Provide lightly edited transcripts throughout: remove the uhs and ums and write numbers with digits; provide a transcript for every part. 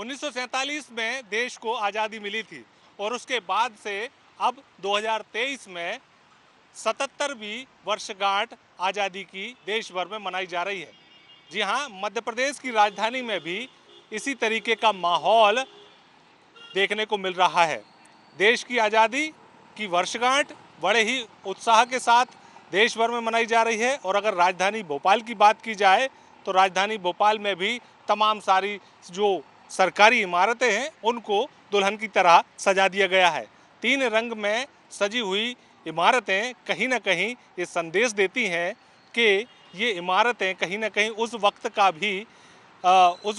1947 में देश को आज़ादी मिली थी और उसके बाद से अब 2023 में 77वीं वर्षगांठ आज़ादी की देश भर में मनाई जा रही है। जी हाँ, मध्य प्रदेश की राजधानी में भी इसी तरीके का माहौल देखने को मिल रहा है। देश की आज़ादी की वर्षगांठ बड़े ही उत्साह के साथ देश भर में मनाई जा रही है और अगर राजधानी भोपाल की बात की जाए तो राजधानी भोपाल में भी तमाम सारी जो सरकारी इमारतें हैं उनको दुल्हन की तरह सजा दिया गया है। 3 रंग में सजी हुई इमारतें कहीं ना कहीं ये संदेश देती हैं कि ये इमारतें कहीं ना कहीं उस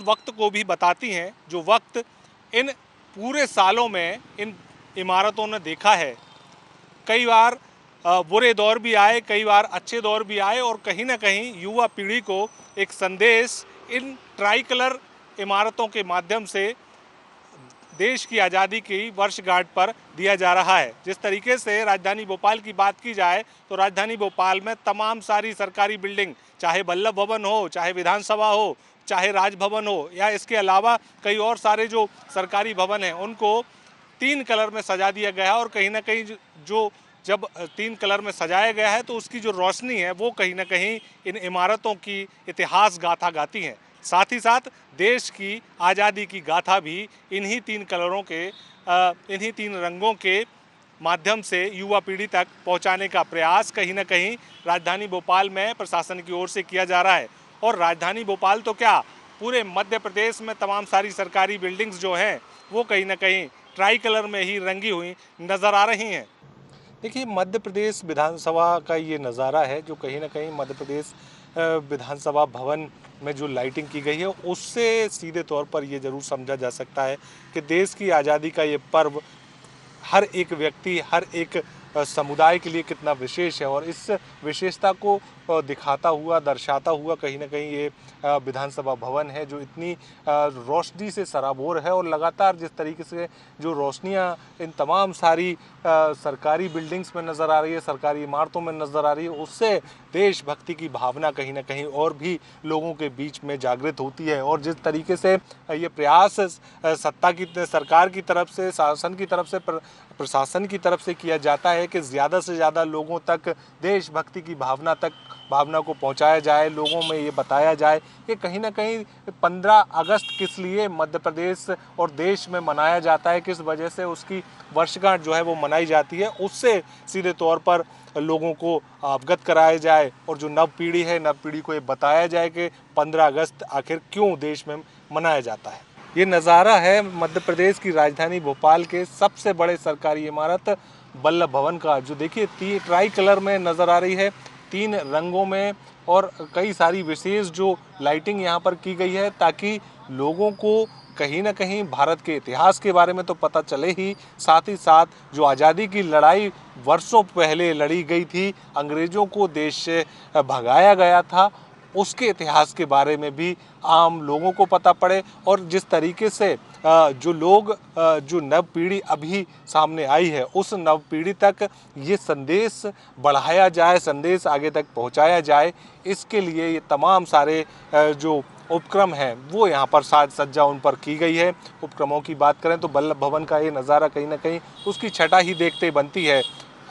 वक्त को भी बताती हैं जो वक्त इन पूरे सालों में इन इमारतों ने देखा है। कई बार बुरे दौर भी आए, कई बार अच्छे दौर भी आए और कहीं ना कहीं युवा पीढ़ी को एक संदेश इन ट्राई कलर इमारतों के माध्यम से देश की आज़ादी की वर्षगांठ पर दिया जा रहा है। जिस तरीके से राजधानी भोपाल की बात की जाए तो राजधानी भोपाल में तमाम सारी सरकारी बिल्डिंग, चाहे वल्लभ भवन हो, चाहे विधानसभा हो, चाहे राजभवन हो या इसके अलावा कई और सारे जो सरकारी भवन हैं उनको 3 कलर में सजा दिया गया है और कहीं ना कहीं जो जब 3 कलर में सजाया गया है तो उसकी जो रोशनी है वो कहीं ना कहीं इन इमारतों की इतिहास गाथा गाती हैं। साथ ही साथ देश की आज़ादी की गाथा भी इन्हीं 3 कलरों के इन्हीं 3 रंगों के माध्यम से युवा पीढ़ी तक पहुंचाने का प्रयास कहीं ना कहीं राजधानी भोपाल में प्रशासन की ओर से किया जा रहा है। और राजधानी भोपाल तो क्या, पूरे मध्य प्रदेश में तमाम सारी सरकारी बिल्डिंग्स जो हैं वो कहीं ना कहीं ट्राई कलर में ही रंगी हुई नज़र आ रही हैं। देखिए, मध्य प्रदेश विधानसभा का ये नज़ारा है जो कहीं ना कहीं मध्य प्रदेश विधानसभा भवन में जो लाइटिंग की गई है उससे सीधे तौर पर ये ज़रूर समझा जा सकता है कि देश की आज़ादी का ये पर्व हर एक व्यक्ति, हर एक समुदाय के लिए कितना विशेष है और इस विशेषता को दिखाता हुआ, दर्शाता हुआ कहीं ना कहीं ये विधानसभा भवन है जो इतनी रोशनी से सराबोर है और लगातार जिस तरीके से जो रोशनियां इन तमाम सारी सरकारी बिल्डिंग्स में नज़र आ रही है, सरकारी इमारतों में नज़र आ रही है, उससे देशभक्ति की भावना कहीं ना कहीं और भी लोगों के बीच में जागृत होती है। और जिस तरीके से ये प्रयास सरकार की तरफ से, शासन की तरफ से, प्रशासन की तरफ से किया जाता है कि ज़्यादा से ज़्यादा लोगों तक देशभक्ति की भावना को पहुंचाया जाए, लोगों में ये बताया जाए कि कहीं ना कहीं 15 अगस्त किस लिए मध्य प्रदेश और देश में मनाया जाता है, किस वजह से उसकी वर्षगांठ जो है वो मनाई जाती है, उससे सीधे तौर पर लोगों को अवगत कराया जाए और जो नव पीढ़ी है, नव पीढ़ी को ये बताया जाए कि 15 अगस्त आखिर क्यों देश में मनाया जाता है। ये नज़ारा है मध्य प्रदेश की राजधानी भोपाल के सबसे बड़े सरकारी इमारत वल्लभ भवन का, जो देखिए ट्राई कलर में नज़र आ रही है, 3 रंगों में और कई सारी विशेष जो लाइटिंग यहाँ पर की गई है ताकि लोगों को कहीं ना कहीं भारत के इतिहास के बारे में तो पता चले ही, साथ जो आज़ादी की लड़ाई वर्षों पहले लड़ी गई थी, अंग्रेज़ों को देश से भगाया गया था, उसके इतिहास के बारे में भी आम लोगों को पता पड़े और जिस तरीके से जो नव पीढ़ी अभी सामने आई है उस नव पीढ़ी तक ये संदेश बढ़ाया जाए, संदेश आगे तक पहुंचाया जाए, इसके लिए ये तमाम सारे जो उपक्रम हैं वो यहाँ पर साज सज्जा उन पर की गई है। उपक्रमों की बात करें तो वल्लभ भवन का ये नज़ारा कहीं ना कहीं उसकी छटा ही देखते बनती है।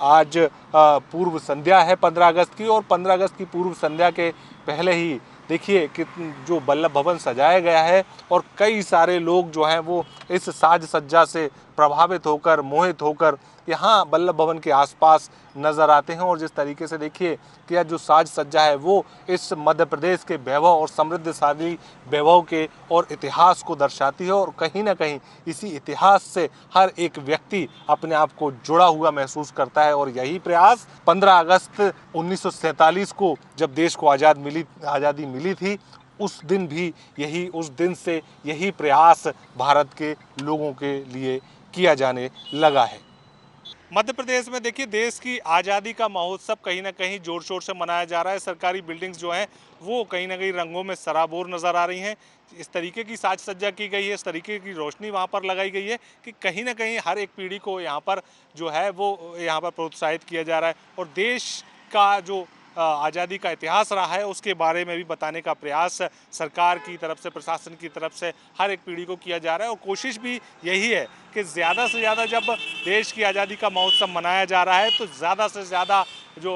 आज पूर्व संध्या है 15 अगस्त की और 15 अगस्त की पूर्व संध्या के पहले ही देखिए कि जो वल्लभ भवन सजाया गया है और कई सारे लोग जो हैं वो इस साज सज्जा से प्रभावित होकर, मोहित होकर यहाँ वल्लभ भवन के आसपास नज़र आते हैं। और जिस तरीके से देखिए कि यह जो साज सज्जा है वो इस मध्य प्रदेश के वैभव और समृद्धशाली वैभव के और इतिहास को दर्शाती है और कहीं ना कहीं इसी इतिहास से हर एक व्यक्ति अपने आप को जुड़ा हुआ महसूस करता है। और यही प्रयास 15 अगस्त 1947 को जब देश को आज़ादी मिली थी उस दिन से यही प्रयास भारत के लोगों के लिए किया जाने लगा है। मध्य प्रदेश में देखिए देश की आज़ादी का महोत्सव कहीं ना कहीं जोर शोर से मनाया जा रहा है। सरकारी बिल्डिंग्स जो हैं वो कहीं ना कहीं रंगों में सराबोर नज़र आ रही हैं। इस तरीके की साज सज्जा की गई है, इस तरीके की रोशनी वहाँ पर लगाई गई है कि कहीं ना कहीं हर एक पीढ़ी को यहाँ पर जो है वो यहाँ पर प्रोत्साहित किया जा रहा है। और देश का जो आज़ादी का इतिहास रहा है उसके बारे में भी बताने का प्रयास सरकार की तरफ से, प्रशासन की तरफ से हर एक पीढ़ी को किया जा रहा है। और कोशिश भी यही है कि ज़्यादा से ज़्यादा जब देश की आज़ादी का महोत्सव मनाया जा रहा है तो ज़्यादा से ज़्यादा जो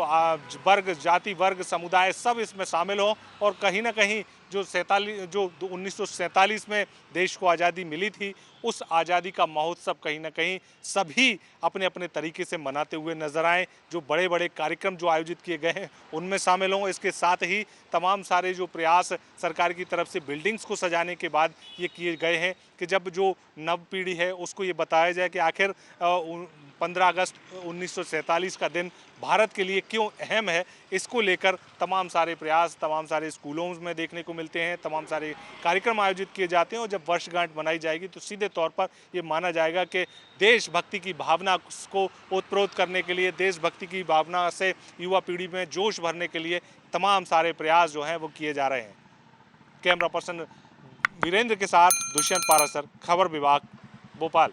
वर्ग, जाति वर्ग, समुदाय सब इसमें शामिल हो और कहीं ना कहीं जो 1947 में देश को आज़ादी मिली थी उस आज़ादी का महोत्सव कहीं ना कहीं सभी अपने अपने तरीके से मनाते हुए नजर आए। जो बड़े बड़े कार्यक्रम जो आयोजित किए गए हैं उनमें शामिल हों। इसके साथ ही तमाम सारे जो प्रयास सरकार की तरफ से बिल्डिंग्स को सजाने के बाद ये किए गए हैं कि जब जो नव पीढ़ी है उसको ये बताया जाए कि आखिर 15 अगस्त 1947 का दिन भारत के लिए क्यों अहम है। इसको लेकर तमाम सारे प्रयास तमाम सारे स्कूलों में देखने को मिलते हैं, तमाम सारे कार्यक्रम आयोजित किए जाते हैं। और जब वर्षगांठ मनाई जाएगी तो सीधे तौर पर ये माना जाएगा कि देशभक्ति की भावना को ओतप्रोत करने के लिए, देशभक्ति की भावना से युवा पीढ़ी में जोश भरने के लिए तमाम सारे प्रयास जो हैं वो किए जा रहे हैं। कैमरा पर्सन वीरेंद्र के साथ दुष्यंत पारासर, खबर विभाग, भोपाल।